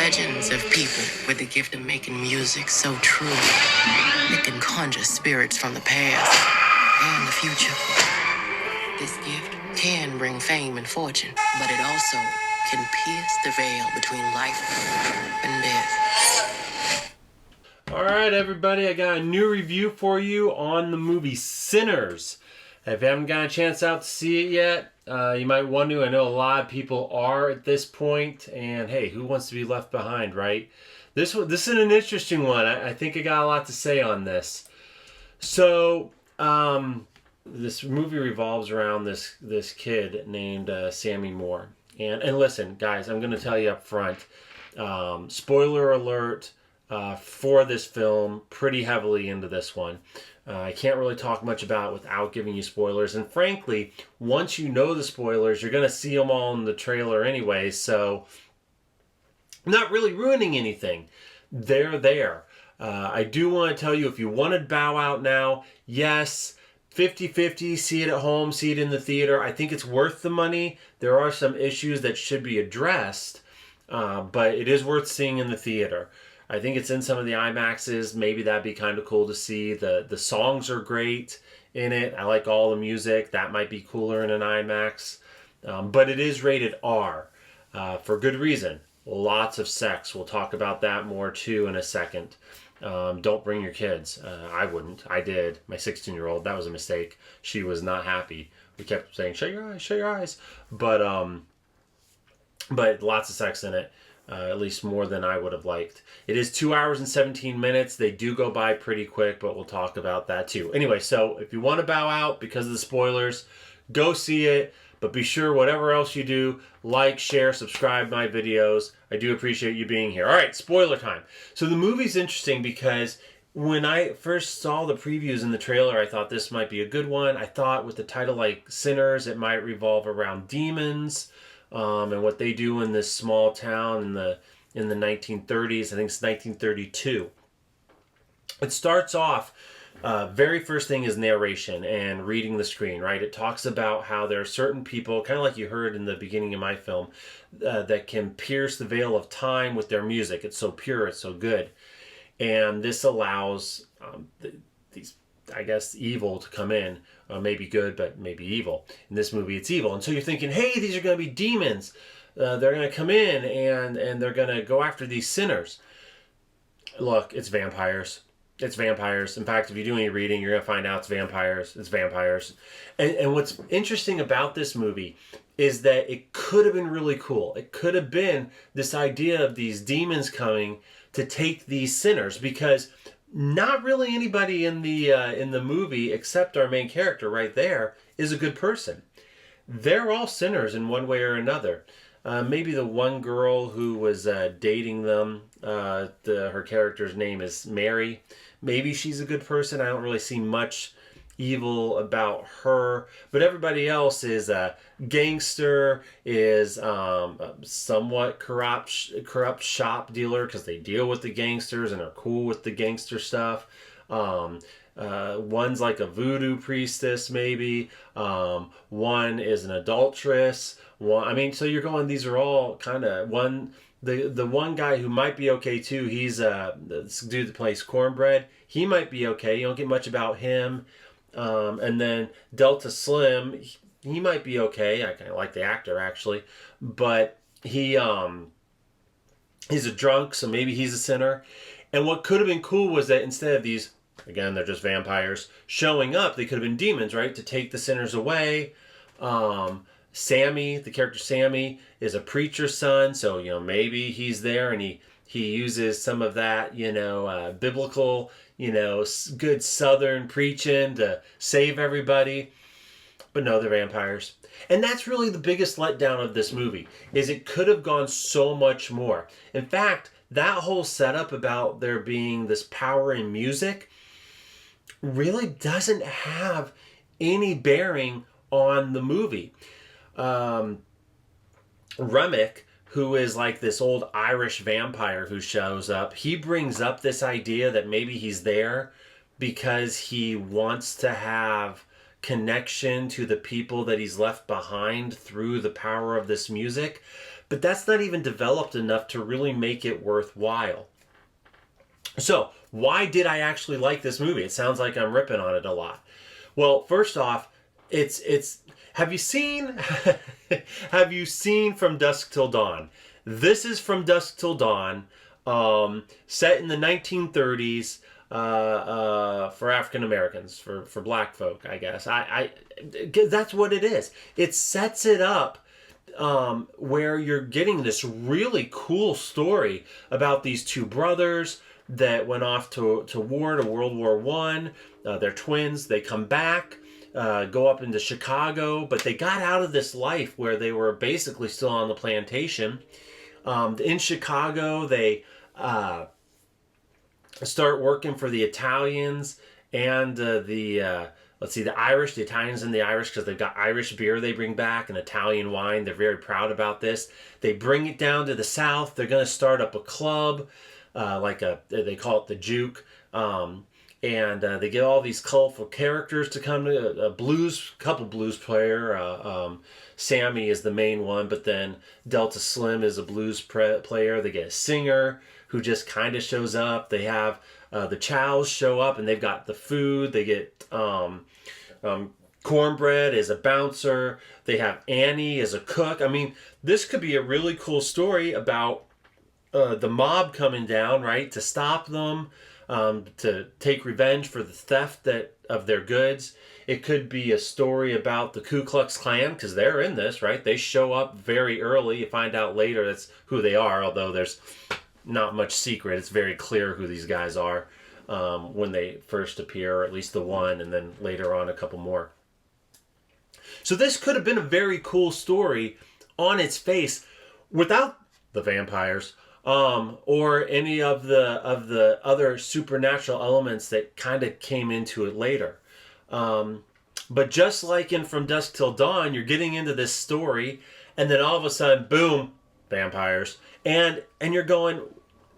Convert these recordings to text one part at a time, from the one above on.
legends of people with the gift of making music so true. It can conjure spirits from the past and the future. This gift can bring fame and fortune, but it also can pierce the veil between life and death. All right, everybody, I got a new review for you on the movie Sinners. If you haven't got a chance out to see it yet, you might want to. I know a lot of people are at this point, and hey, who wants to be left behind, right? This is an interesting one. I think I got a lot to say on this. So, this movie revolves around this kid named Sammy Moore. And listen, guys, I'm going to tell you up front, spoiler alert for this film, pretty heavily into this one. I can't really talk much about it without giving you spoilers. And frankly, once you know the spoilers, you're going to see them all in the trailer anyway. So, not really ruining anything. They're there. I do want to tell you, if you want to bow out now, yes, 50-50, see it at home, see it in the theater. I think it's worth the money. There are some issues that should be addressed, but it is worth seeing in the theater. I think it's in some of the IMAXs. Maybe that'd be kind of cool to see. The songs are great in it. I like all the music. That might be cooler in an IMAX. But it is rated R for good reason. Lots of sex. We'll talk about that more too in a second. Don't bring your kids. I wouldn't. I did. My 16-year-old, that was a mistake. She was not happy. We kept saying, shut your eyes, shut your eyes. But lots of sex in it. At least more than I would have liked. It is 2 hours and 17 minutes. They do go by pretty quick, but we'll talk about that too. Anyway, so if you want to bow out because of the spoilers, go see it. But be sure, whatever else you do, like, share, subscribe my videos. I do appreciate you being here. All right, spoiler time. So the movie's interesting because when I first saw the previews in the trailer, I thought this might be a good one. I thought with the title like Sinners, it might revolve around demons. And what they do in this small town in the 1930s. I think it's 1932. It starts off, very first thing is narration and reading the screen, right? It talks about how there are certain people, kind of like you heard in the beginning of my film, that can pierce the veil of time with their music. It's so pure, it's so good. And this allows these, I guess, evil to come in. Maybe good, but maybe evil. In this movie, it's evil. And so you're thinking, hey, these are going to be demons. They're going to come in and they're going to go after these sinners. Look, it's vampires. It's vampires. In fact, if you do any reading, you're going to find out it's vampires. It's vampires. And what's interesting about this movie is that it could have been really cool. It could have been this idea of these demons coming to take these sinners, because not really anybody in the movie, except our main character right there, is a good person. They're all sinners in one way or another. Maybe the one girl who was dating them, her character's name is Mary. Maybe she's a good person. I don't really see much evil about her, but everybody else is a gangster, is somewhat corrupt shop dealer, because they deal with the gangsters and are cool with the gangster stuff. One's like a voodoo priestess, maybe. One is an adulteress. So you're going, these are all kind of one. The one guy who might be okay too, he's this dude that plays Cornbread. He might be okay. You don't get much about him. And then Delta Slim, he might be okay. I kind of like the actor, actually, but he's a drunk, so maybe he's a sinner. And what could have been cool was that instead of these, again, they're just vampires showing up, they could have been demons, right, to take the sinners away. Sammy, the character Sammy, is a preacher's son, so maybe he's there and he uses some of that biblical, good Southern preaching to save everybody. But no, they're vampires. And that's really the biggest letdown of this movie, is it could have gone so much more. In fact, that whole setup about there being this power in music really doesn't have any bearing on the movie. Remick, who is like this old Irish vampire who shows up, he brings up this idea that maybe he's there because he wants to have connection to the people that he's left behind through the power of this music. but that's not even developed enough to really make it worthwhile. So, why did I actually like this movie? It sounds like I'm ripping on it a lot. Well, first off, it's have you seen have you seen From Dusk Till Dawn? This is From Dusk Till Dawn, set in the 1930s, for African Americans, for black folk, I guess. That's what it is. It sets it up where you're getting this really cool story about these two brothers that went off to war, to World War One. They're twins. They come back, go up into Chicago, but they got out of this life where they were basically still on the plantation. In Chicago, they start working for the Italians and the Irish, the Italians and the Irish, because they've got Irish beer they bring back and Italian wine. They're very proud about this. They bring it down to the South. They're going to start up a club, they call it the Juke. And they get all these colorful characters to come to couple blues player. Sammy is the main one, but then Delta Slim is a blues player. They get a singer who just kind of shows up. They have the Chows show up, and they've got the food. They get Cornbread as a bouncer. They have Annie as a cook. I mean, this could be a really cool story about the mob coming down, right, to stop them, to take revenge for the theft of their goods. It could be a story about the Ku Klux Klan, because they're in this, right? They show up very early. You find out later that's who they are, although there's not much secret. It's very clear who these guys are when they first appear, or at least the one, and then later on a couple more. So this could have been a very cool story on its face without the vampires, or any of the other supernatural elements that kind of came into it later. But just like in From Dusk Till Dawn, you're getting into this story, and then all of a sudden, boom, vampires, and you're going,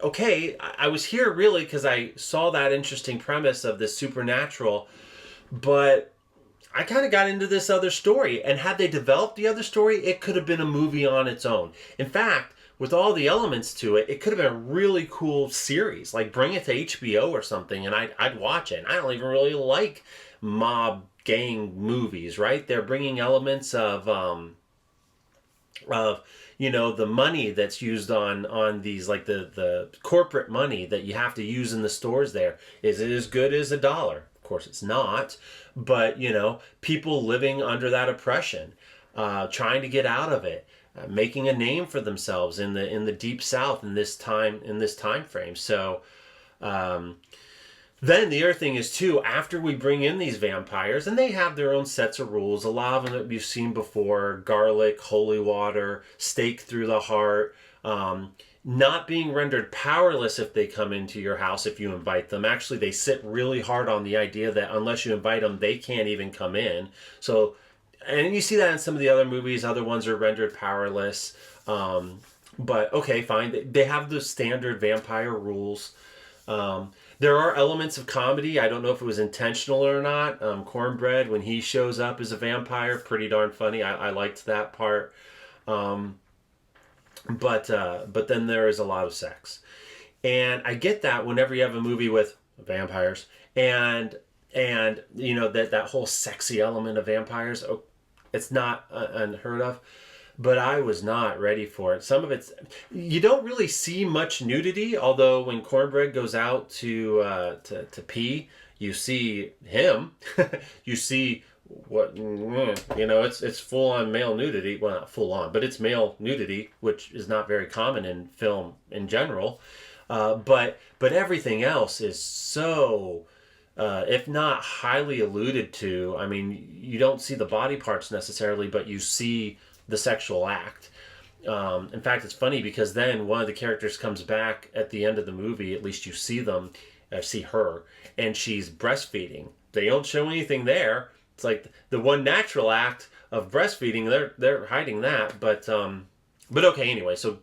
okay, I was here really because I saw that interesting premise of this supernatural, but I kind of got into this other story, and had they developed the other story, it could have been a movie on its own. In fact, with all the elements to it, it could have been a really cool series. Like, bring it to HBO or something, and I'd watch it. And I don't even really like mob gang movies, right? They're bringing elements of the money that's used on these, like the corporate money that you have to use in the stores there. Is it as good as $1? Of course it's not. But, people living under that oppression, trying to get out of it. Making a name for themselves in the deep South in this time frame. So then the other thing is too, after we bring in these vampires, and they have their own sets of rules, a lot of them that you've seen before: garlic, holy water, stake through the heart, not being rendered powerless if they come into your house if you invite them. Actually, they sit really hard on the idea that unless you invite them, they can't even come in. So. And you see that in some of the other movies. Other ones are rendered powerless. But okay, fine. They have the standard vampire rules. There are elements of comedy. I don't know if it was intentional or not. Cornbread, when he shows up as a vampire, pretty darn funny. I liked that part. But then there is a lot of sex. And I get that whenever you have a movie with vampires. And that whole sexy element of vampires, it's not unheard of, but I was not ready for it. Some of it's, you don't really see much nudity, although when Cornbread goes out to pee, you see him. You see it's full on male nudity. Well, not full on, but it's male nudity, which is not very common in film in general. But everything else is so. If not highly alluded to. I mean, you don't see the body parts necessarily, but you see the sexual act. In fact, it's funny because then one of the characters comes back at the end of the movie, at least you see her, and she's breastfeeding. They don't show anything there. It's like the one natural act of breastfeeding, they're hiding that. But okay, anyway, so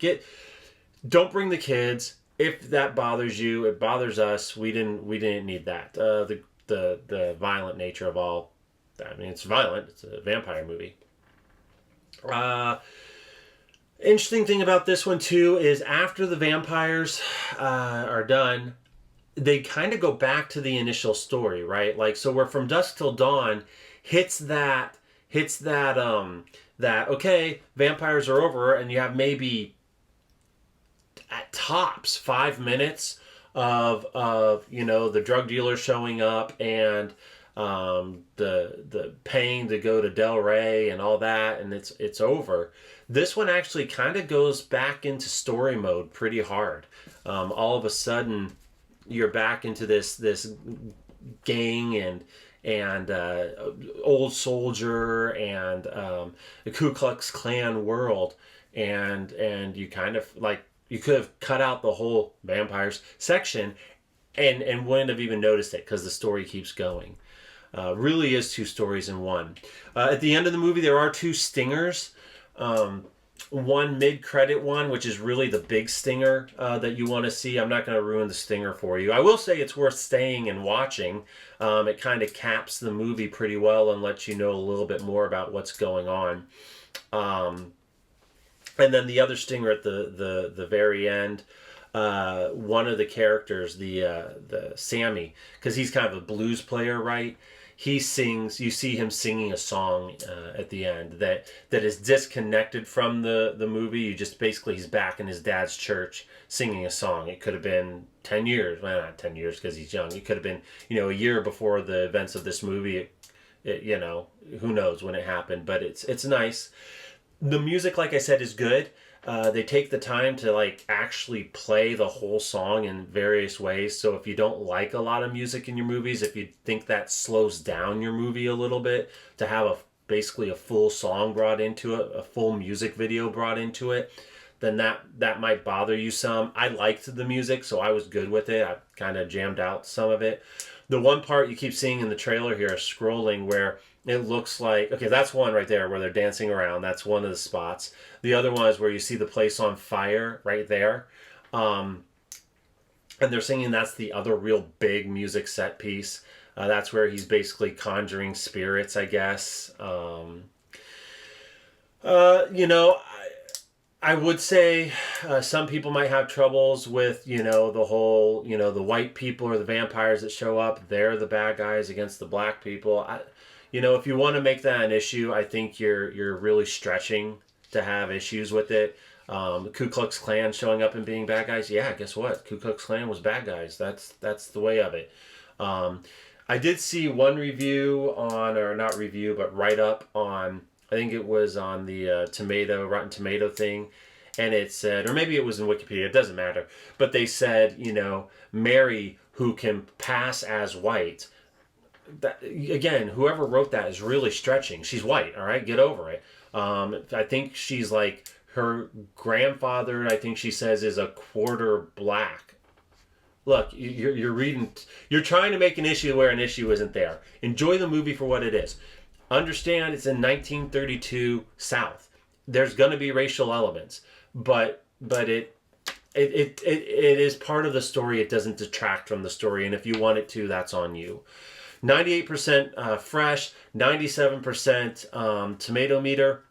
don't bring the kids. If that bothers you, it bothers us. We didn't need that. The violent nature of all. I mean, it's violent. It's a vampire movie. Interesting thing about this one too is after the vampires are done, they kind of go back to the initial story, right? Like, so we're From Dusk Till Dawn hits that okay, vampires are over, and you have maybe at tops 5 minutes of the drug dealer showing up and the paying to go to Del Rey and all that, and it's over. This one actually kind of goes back into story mode pretty hard. All of a sudden, you're back into this gang and old soldier and the Ku Klux Klan world, and you kind of like, you could have cut out the whole vampires section and wouldn't have even noticed it because the story keeps going. Really is two stories in one. At the end of the movie, there are two stingers. One mid-credit one, which is really the big stinger that you want to see. I'm not going to ruin the stinger for you. I will say it's worth staying and watching. It kind of caps the movie pretty well and lets you know a little bit more about what's going on. And then the other stinger at the very end, one of the characters, the Sammy, because he's kind of a blues player, right? He sings. You see him singing a song at the end that is disconnected from the movie. You just basically, he's back in his dad's church singing a song. It could have been 10 years. Well, not 10 years because he's young. It could have been a year before the events of this movie. Who knows when it happened, but it's nice. The music, like I said, is good. They take the time to like actually play the whole song in various ways. So if you don't like a lot of music in your movies, if you think that slows down your movie a little bit, to have basically a full song brought into it, a full music video brought into it, then that might bother you some. I liked the music, so I was good with it. I kind of jammed out some of it. The one part you keep seeing in the trailer here, scrolling, where it looks like, okay, that's one right there where they're dancing around. That's one of the spots. The other one is where you see the place on fire right there. And they're singing, that's the other real big music set piece. That's where he's basically conjuring spirits, I guess. I would say some people might have troubles with, the whole, the white people or the vampires that show up. They're the bad guys against the black people. If you want to make that an issue, I think you're really stretching to have issues with it. Ku Klux Klan showing up and being bad guys. Yeah, guess what? Ku Klux Klan was bad guys. That's the way of it. I did see one review or not review, but write up on, I think it was on the Rotten Tomato thing. And it said, or maybe it was in Wikipedia, it doesn't matter. But they said, Mary, who can pass as white. That, again, whoever wrote that is really stretching. She's white, all right? Get over it. I think she's like, her grandfather, I think she says, is a quarter black. Look, you're reading, you're trying to make an issue where an issue isn't there. Enjoy the movie for what it is. Understand it's in 1932 South. There's going to be racial elements, but it is part of the story. It doesn't detract from the story, and if you want it to, that's on you. 98% fresh, 97% tomato meter.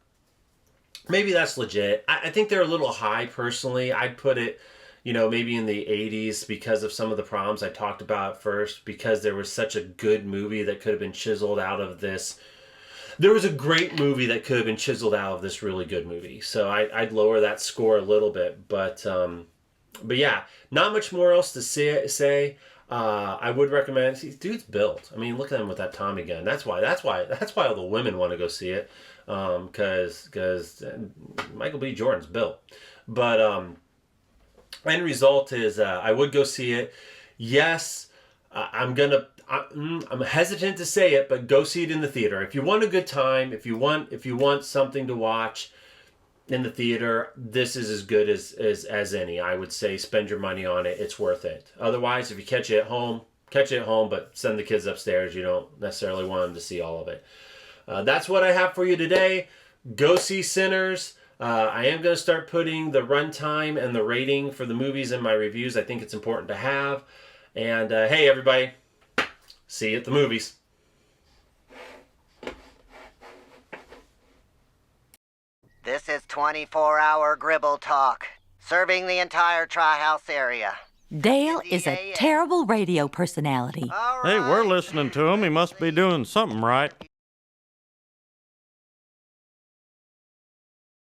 Maybe that's legit. I think they're a little high personally. I'd put it, maybe in the 80s because of some of the problems I talked about first, because there was such a good movie that could have been chiseled out of this. There was a great movie that could have been chiseled out of this really good movie. So I'd lower that score a little bit. But yeah, not much more else to say. I would recommend. See, dude's built. I mean, look at him with that Tommy gun. That's why all the women want to go see it. Because Michael B. Jordan's built. But end result is I would go see it. Yes, I'm hesitant to say it, but go see it in the theater. If you want a good time, if you want something to watch in the theater, this is as good as any. I would say spend your money on it. It's worth it. Otherwise, if you catch it at home, but send the kids upstairs. You don't necessarily want them to see all of it. That's what I have for you today. Go see Sinners. I am going to start putting the runtime and the rating for the movies in my reviews. I think it's important to have. And hey, everybody, see you at the movies. This is 24-hour Gribble Talk, serving the entire Tri-House area. Dale is a terrible radio personality. All Hey, we're right. listening to him. He must be doing something right.